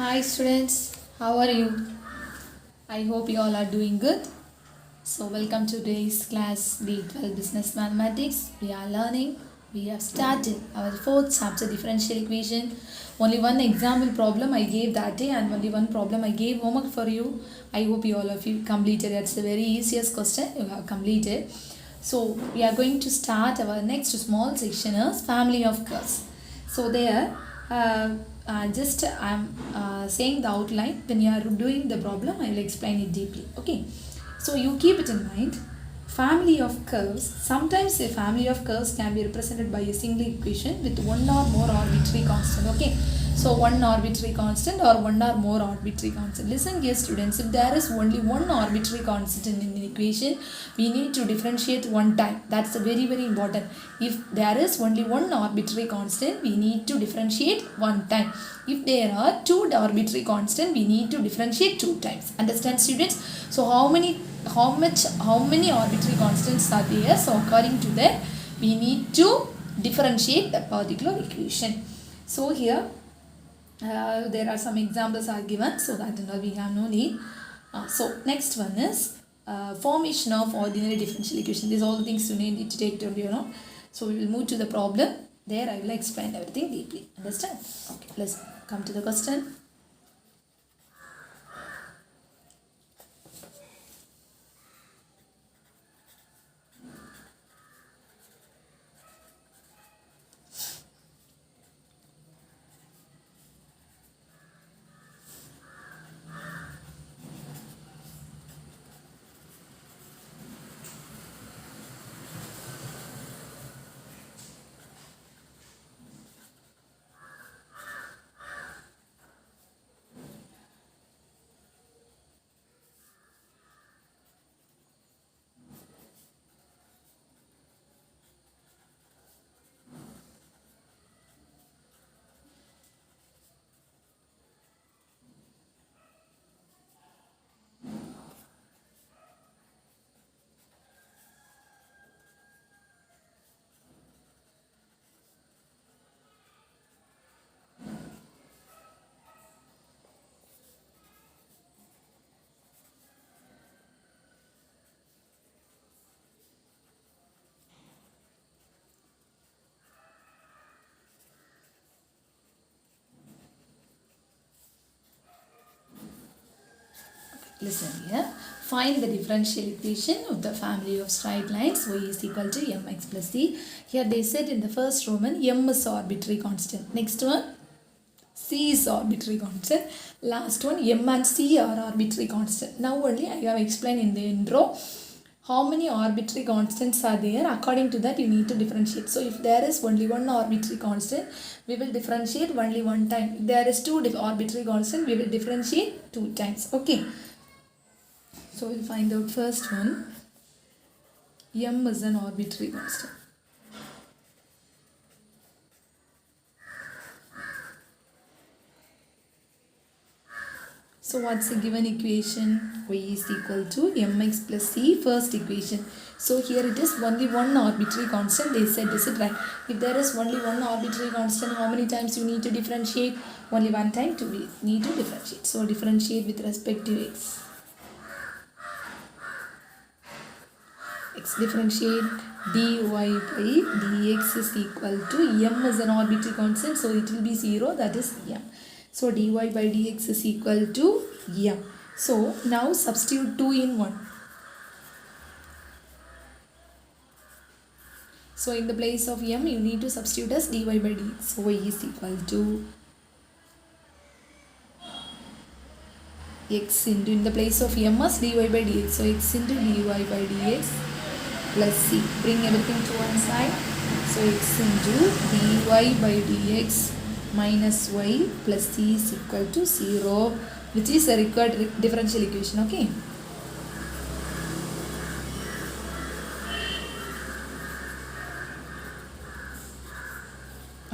Hi students, how are you? I hope you all are doing good. So welcome to today's class D12 Business Mathematics. We are learning. We have started our fourth chapter differential equation. Only one example problem I gave that day and only one problem I gave homework for you. I hope you all of you completed. That's the very easiest question you have completed. So we are going to start our next small section as family of curves. So there just I'm saying the outline. When you are doing the problem, I will explain it deeply. Okay. So you keep it in mind. Family of curves. Sometimes a family of curves can be represented by a single equation with one or more arbitrary constant. Okay. So one arbitrary constant or one or more arbitrary constant. Listen here students, if there is only one arbitrary constant in an equation, we need to differentiate one time. That's very important. If there is only one arbitrary constant, we need to differentiate one time. If there are two arbitrary constant, we need to differentiate two times. Understand students? So how many arbitrary constants are there? So according to that, we need to differentiate that particular equation. So here there are some examples are given, so that we have no need. So next one is formation of ordinary differential equation. These all the things you need to take to So we will move to the problem. There I will explain everything deeply. Understand? Okay, let's come to the question. Listen here. Find the differential equation of the family of straight lines y is equal to mx plus c. Here they said in the first Roman m is arbitrary constant. Next one c is arbitrary constant. Last one m and c are arbitrary constant. Now only I have explained in the intro how many arbitrary constants are there. According to that you need to differentiate. So if there is only one arbitrary constant, we will differentiate only one time. If there is two arbitrary constant, we will differentiate two times. Okay. So we'll find out first one. M is an arbitrary constant. So what's the given equation? Y is equal to mx plus c, first equation. So here it is only one arbitrary constant. They said, is it right? If there is only one arbitrary constant, how many times you need to differentiate? Only one time we need to differentiate. So differentiate with respect to x. X differentiate dy by dx is equal to m is an arbitrary constant, so it will be 0, that is m. So dy by dx is equal to m. So now substitute 2 in 1. So in the place of m you need to substitute as dy by dx. So y is equal to x into, in the place of m as dy by dx. So x into dy by dx plus c. Bring everything to one side. So x into dy by dx minus y plus c is equal to 0, which is a required differential equation. Okay.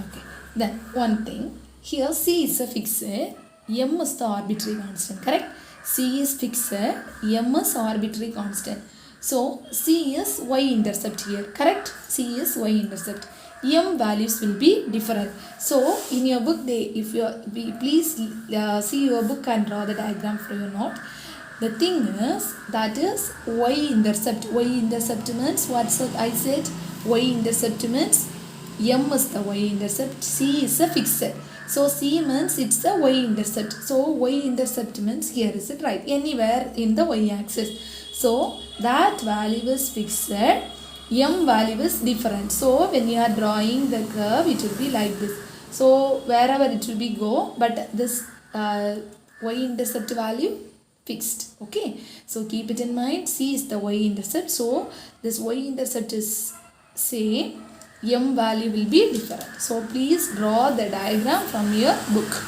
Okay. Then one thing. Here c is a fixed. M is the arbitrary constant. Correct? C is fixed. M is arbitrary constant. So, C is y-intercept here, correct? C is y-intercept. m values will be different. So in your book, please see your book and draw the diagram for your note. The thing is, that is y-intercept. Y-intercept means what's what I said? Y-intercept means m is the y-intercept, c is a fixed. So c means it's the y-intercept. So y-intercept means here is it, right? Anywhere in the y-axis. So that value is fixed. M value is different. So when you are drawing the curve, it will be like this. So wherever it will be go, but this y-intercept value fixed. Okay, so keep it in mind. C is the y-intercept. So this y-intercept is same, m value will be different. So please draw the diagram from your book.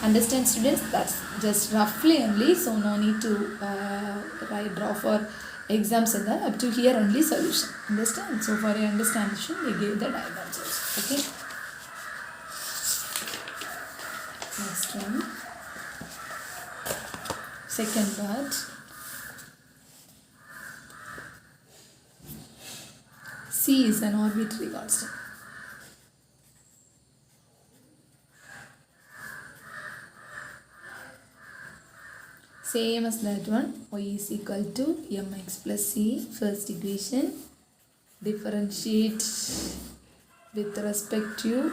Understand, students? That's just roughly only, so no need to draw for exams and that. Up to here only solution. Understand? So for your understanding, we gave the diagrams also. Okay. Next one. Second part. C is an arbitrary constant. Same as that one. Y is equal to mx plus c. First equation. Differentiate with respect to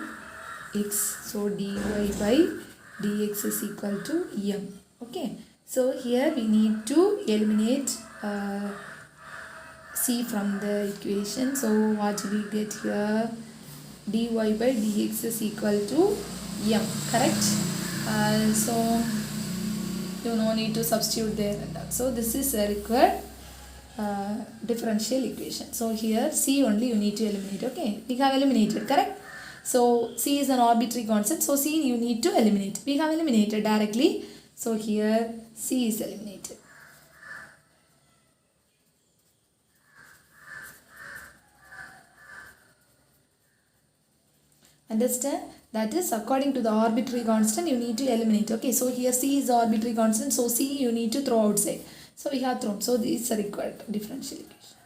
x. So dy by dx is equal to m. Okay. So here we need to eliminate c from the equation. So what we get here? Dy by dx is equal to m. Correct? So you no need to substitute there and that. So this is a required differential equation. So here c only you need to eliminate. Okay, we have eliminated, correct? So c is an arbitrary constant. So c you need to eliminate. We have eliminated directly. So here c is eliminated. Understand? That is according to the arbitrary constant you need to eliminate. Okay, so here c is the arbitrary constant. So c you need to throw outside. So we have thrown. So this is a required differential equation.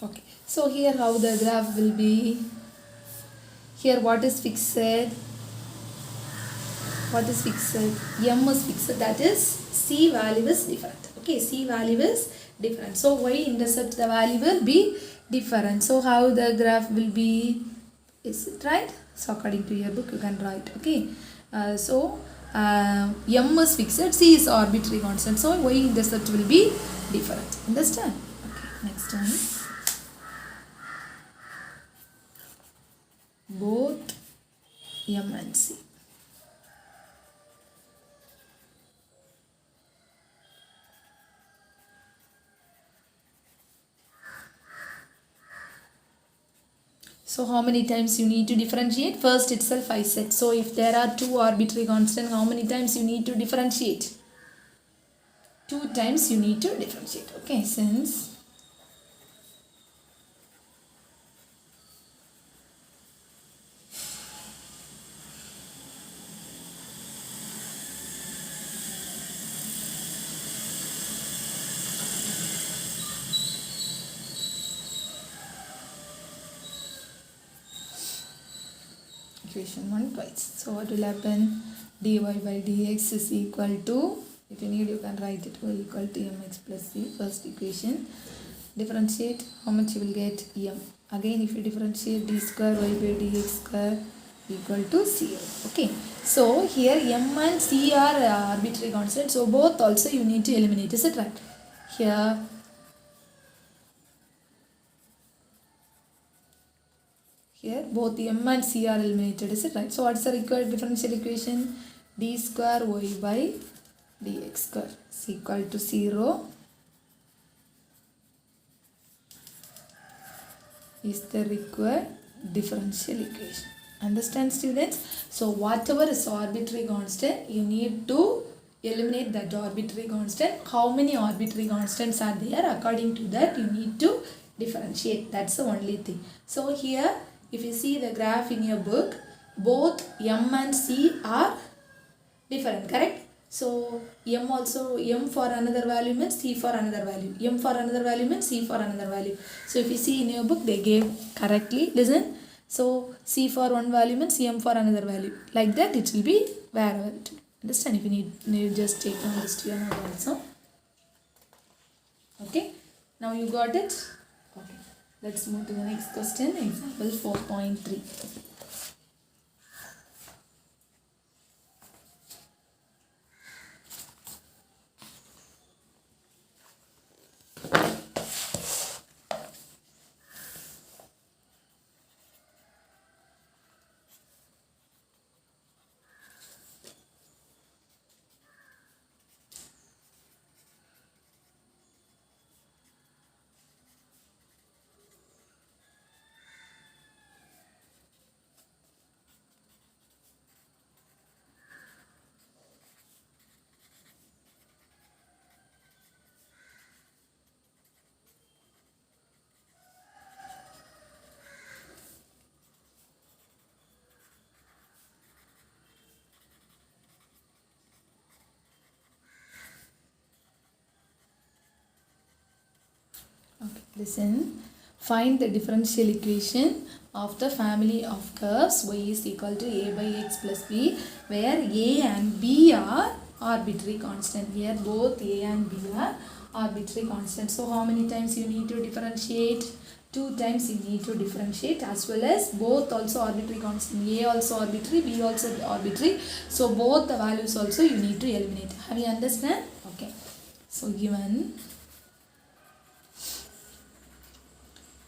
Okay, so here how the graph will be. Here what is fixed? What is fixed? M is fixed. That is c value is different. Okay, c value is different. So y-intercept the value will be different. So how the graph will be? Is it right? So according to your book you can write. Okay. M is fixed. C is arbitrary constant. So y-intercept will be different. Understand? Okay. Next one. Both M and C. So how many times you need to differentiate? First itself I said. So if there are two arbitrary constants, how many times you need to differentiate? 2 times you need to differentiate. Okay, since equation 1 twice. So what will happen? Dy by dx is equal to, if you need you can write it, y equal to mx plus c. First equation. Differentiate, how much you will get? M. Again if you differentiate, d square y by dx square equal to 0. Okay. So here m and c are arbitrary constants. So both also you need to eliminate. Is it right? Here both m and c are eliminated. Is it right? So what's the required differential equation? D square y by dx square is equal to 0 is the required differential equation. Understand, students? So whatever is arbitrary constant, you need to eliminate that arbitrary constant. How many arbitrary constants are there? According to that, you need to differentiate. That's the only thing. So here, if you see the graph in your book, both m and c are different, correct? So m also, m for another value means c for another value, m for another value means c for another value. So if you see in your book they gave correctly, listen. So c for one value means m for another value, like that it will be wherever it will. Understand? If you need just take on this to your note also. Okay, now you got it. Okay, let's move to the next question. Example 4.3. Okay, listen. Find the differential equation of the family of curves y is equal to a by x plus b, where a and b are arbitrary constant. Here both a and b are arbitrary constant. So how many times you need to differentiate? 2 times you need to differentiate, as well as both also arbitrary constant. A also arbitrary, b also arbitrary. So both the values also you need to eliminate. Have you understand? Okay. So given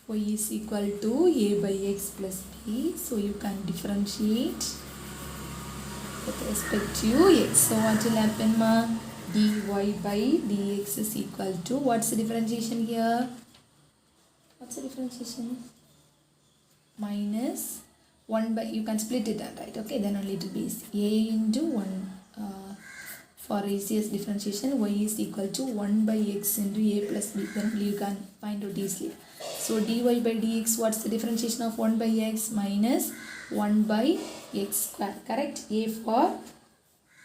y is equal to a by x plus b, so you can differentiate with respect to x. So what will happen, ma? dy by dx is equal to, what's the differentiation here? What's the differentiation? Minus 1 by, you can split it out, right? Okay, then only it will be a into 1. For easiest differentiation, y is equal to 1 by x into a plus b. Then you can find out easily. So dy by dx, what's the differentiation of 1 by x? Minus 1 by x square. Correct? A for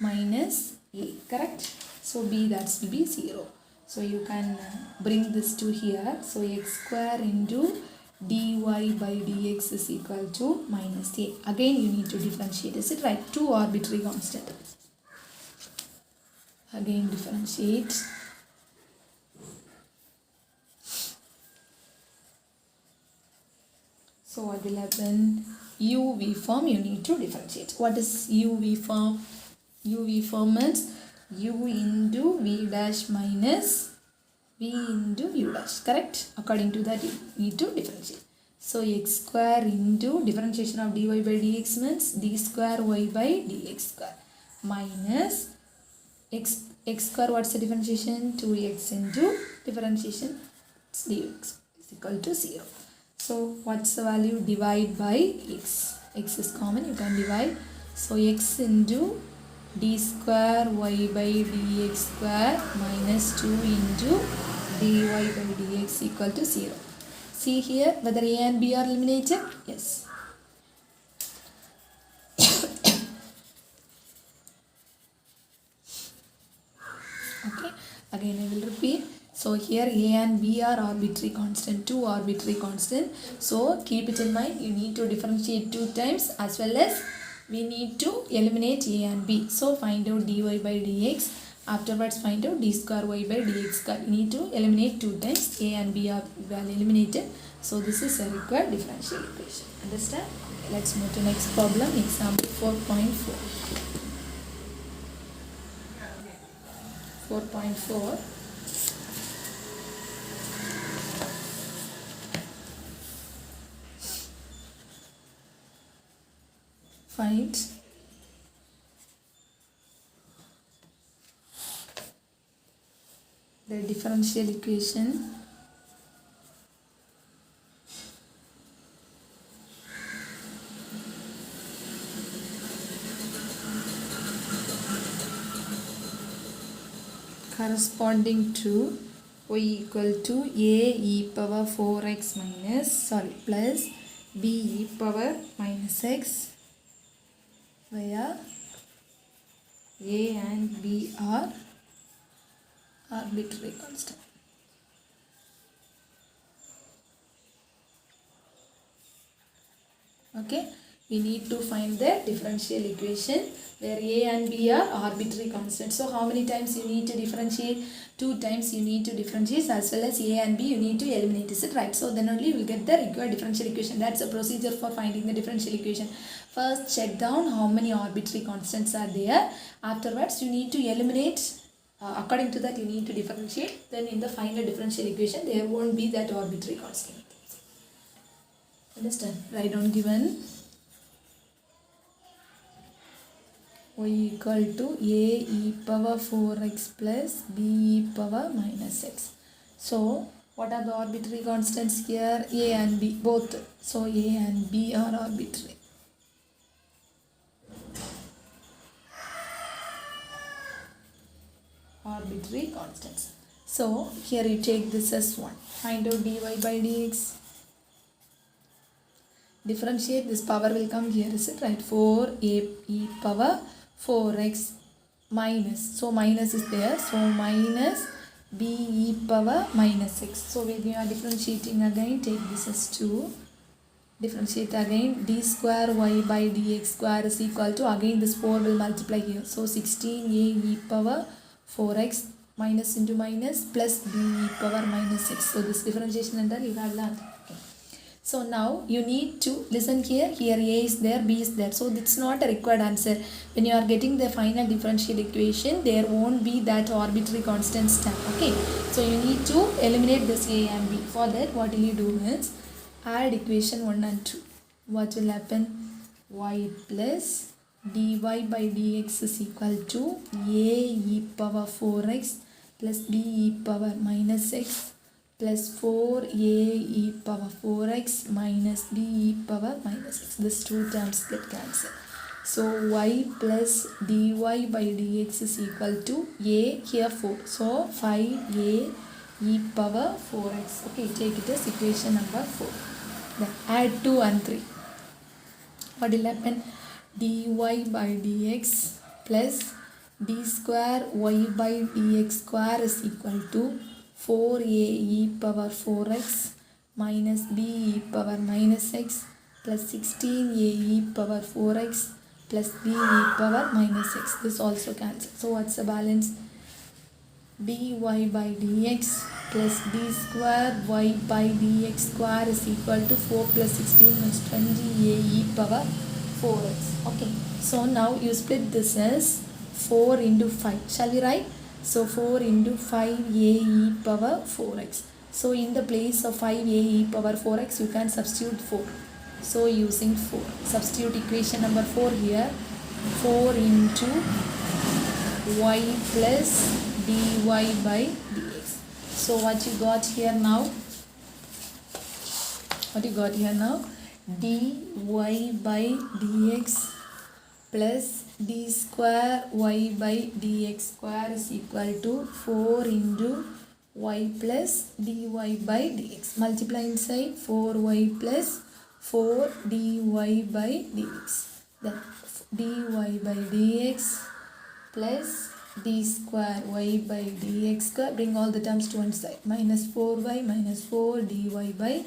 minus a. Correct? So b, that will be 0. So you can bring this to here. So x square into dy by dx is equal to minus a. Again you need to differentiate. Is it right? 2 arbitrary constant. Again differentiate. So what will happen? UV form you need to differentiate. What is UV form? UV form means u into v dash minus v into u dash. Correct? According to that you need to differentiate. So x square into differentiation of dy by dx means d square y by dx square minus x square, what's the differentiation? 2x into differentiation dx is equal to 0. So what's the value? Divide by x. X is common, you can divide. So x into d square y by dx square minus 2 into dy by dx equal to 0. See here whether a and b are eliminated? Yes. Okay, again I will repeat. So here a and b are arbitrary constant, 2 arbitrary constant. So keep it in mind, you need to differentiate 2 times, as well as we need to eliminate a and b. So find out dy by dx, afterwards find out d square y by dx square. You need to eliminate 2 times, a and b are well eliminated. So this is a required differential equation. Understand? Okay, let's move to next problem, example 4.4. 4.4. Find the differential equation corresponding to y equal to a e power 4x plus b e power minus x via A and B are arbitrary constant. Okay, we need to find the differential equation where A and B are arbitrary constants. So how many times you need to differentiate? 2 times you need to differentiate, as well as A and B you need to eliminate. Is it right? So then only you will get the required differential equation. That's a procedure for finding the differential equation. First check down how many arbitrary constants are there. Afterwards you need to eliminate. According to that you need to differentiate. Then in the final differential equation there won't be that arbitrary constant. Understand? Write down given y equal to a e power 4x plus b e power minus x. So what are the arbitrary constants here? A and b both. So a and b are arbitrary. Arbitrary constants. So here you take this as 1. Find out dy by dx. Differentiate, this power will come here, is it right? 4a e power 4x minus, so minus is there, so minus b e power minus x. So when you are differentiating again, take this as 2. Differentiate again, d square y by dx square is equal to, again this 4 will multiply here. So 16a e power 4x minus into minus plus b e power minus x. So this differentiation and that you have learned. So now you need to listen here. Here a is there, b is there. So it's not a required answer. When you are getting the final differential equation, there won't be that arbitrary constant step. Okay. So you need to eliminate this a and b. For that, what will you do is add equation 1 and 2. What will happen? Y plus dy by dx is equal to a e power 4x plus b e power minus x plus 4a e power 4x minus b e power minus x. These two terms get cancelled. So y plus dy by dx is equal to a, here 4. So 5a e power 4x. Okay, take it as equation number 4. Then add 2 and 3. What will happen? Dy by dx plus d square y by dx square is equal to 4a e power 4x minus b e power minus x plus 16a e power 4x plus b e power minus x. This also cancels. So what's the balance? dy by dx plus d square y by dx square is equal to 4 plus 16 is 20a e power 4x. Okay. So now you split this as 4 into 5. Shall we write? So 4 into 5a e power 4x. So in the place of 5a e power 4x, you can substitute 4. So using 4. Substitute equation number 4 here. 4 into y plus dy by dx. So what you got here now? What you got here now? dy by dx plus d square y by dx square is equal to 4 into y plus dy by dx. Multiply inside 4y plus 4 dy by dx. Then dy by dx plus d square y by dx square. Bring all the terms to one side. Minus 4y minus 4 dy by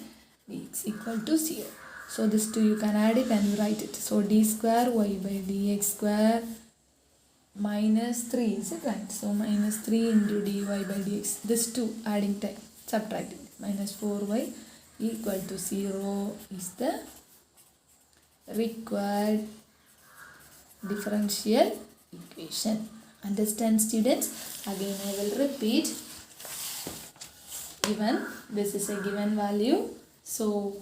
dx equal to 0. So this 2 you can add it and you write it. So d square y by dx square minus 3, is it right? So minus 3 into dy by dx. This 2 adding time, subtracting. Minus 4y equal to 0 is the required differential equation. Understand, students? Again I will repeat. Given, this is a given value. So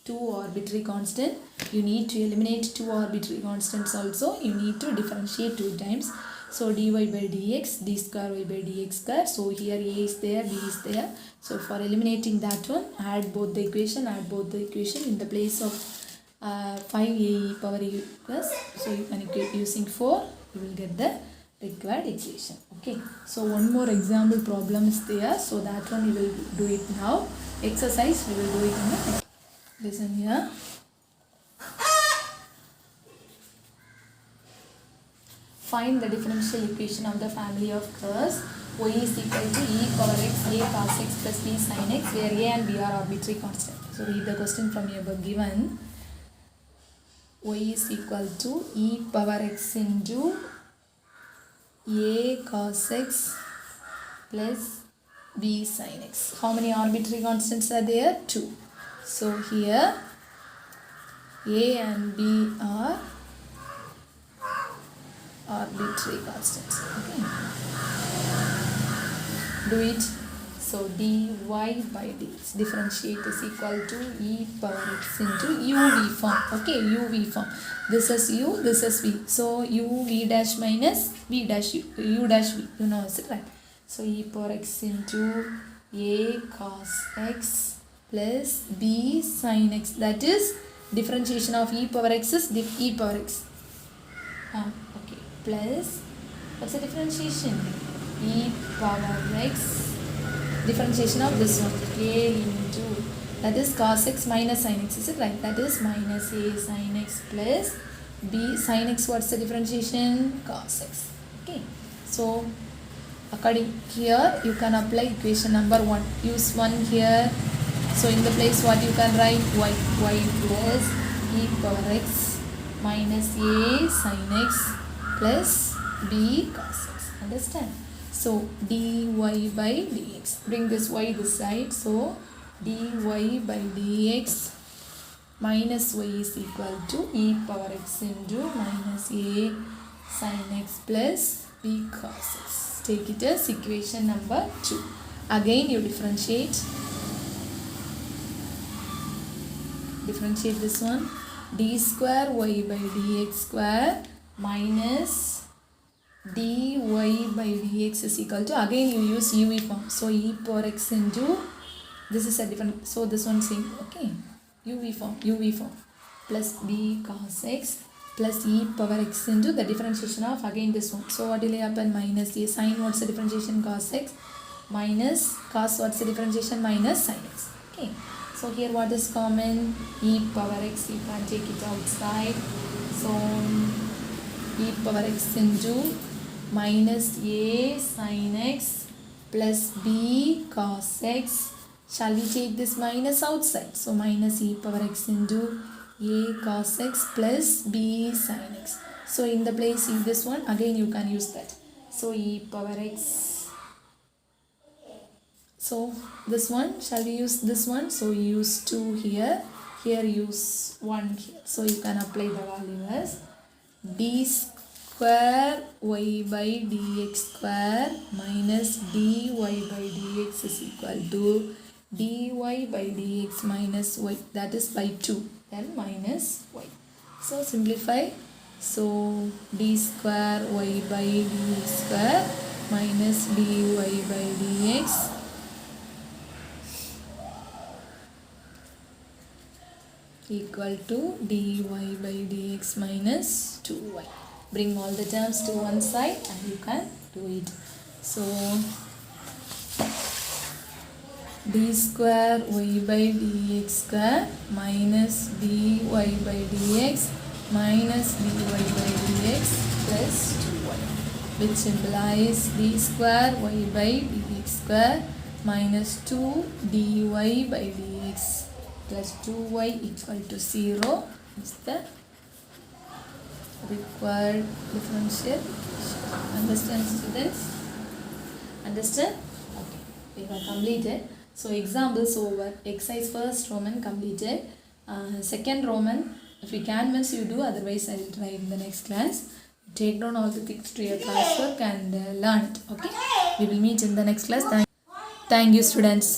2 arbitrary constant, you need to eliminate 2 arbitrary constants also. You need to differentiate 2 times. So dy by dx, d square y by dx square. So here a is there, b is there. So for eliminating that one, add both the equation, in the place of 5a e power u plus. So you can equate using 4, you will get the required equation. Okay. So one more example problem is there. So that one we will do it now. Exercise we will do it in the next. Listen here. Find the differential equation of the family of curves y is equal to e power x a cos x plus b sin x, where a and b are arbitrary constant. So read the question from your book given. Y is equal to e power x into a cos x plus b sin x. How many arbitrary constants are there? 2. So here a and b are arbitrary constants. Okay. Do it. So dy by dx differentiate is equal to e power x into uv form. Okay, uv form. This is u, this is v. So uv dash minus v dash u dash v. You know, is it right? So e power x into a cos x plus b sin x. That is differentiation of e power x is e power x. Okay. Plus, what's the differentiation? E power x, differentiation of this one, a into, that is cos x minus sin x, is it right? That is minus a sin x plus b sin x. What's the differentiation? Cos x. Okay. So, according here, you can apply equation number 1. Use 1 here. So, in the place what you can write? Y plus e power x minus a sin x plus b cos x. Understand? So dy by dx. Bring this y this side. So dy by dx minus y is equal to e power x into minus a sin x plus b cos x. Take it as equation number 2. Again you differentiate. Differentiate this one. D square y by dx square minus dy by dx is equal to, again you use uv form. So e power x into, this is a different, so this one same. Okay, uv form plus b cos x plus e power x into the differentiation of again this one. So what will happen? Minus a sin, what's the differentiation? Cos x minus cos, what's the differentiation? Minus sin x. Okay. So here what is common? E power x, you can take it outside. So e power x into minus a sin x plus b cos x. Shall we take this minus outside? So minus e power x into a cos x plus b sin x. So in the place of this one, again you can use that. So e power x. So this one, shall we use this one? So use 2 here. Here use 1 here. So you can apply the value as d square y by dx square minus dy by dx is equal to dy by dx minus y, that is by 2, then minus y. So simplify. So d square y by dx square minus dy by dx equal to dy by dx minus 2y. Bring all the terms to one side and you can do it. So d square y by dx square minus dy by dx minus dy by dx plus 2y, which implies d square y by dx square minus 2 dy by dx plus 2y equal to 0 is the required differential. Understand, students? Understand? Okay, we have completed. So examples over. Exercise first Roman completed. Second Roman, if you can means you do, otherwise I will try in the next class. Take down all the things to your classwork and learn it. Okay, we will meet in the next class. Thank you, students.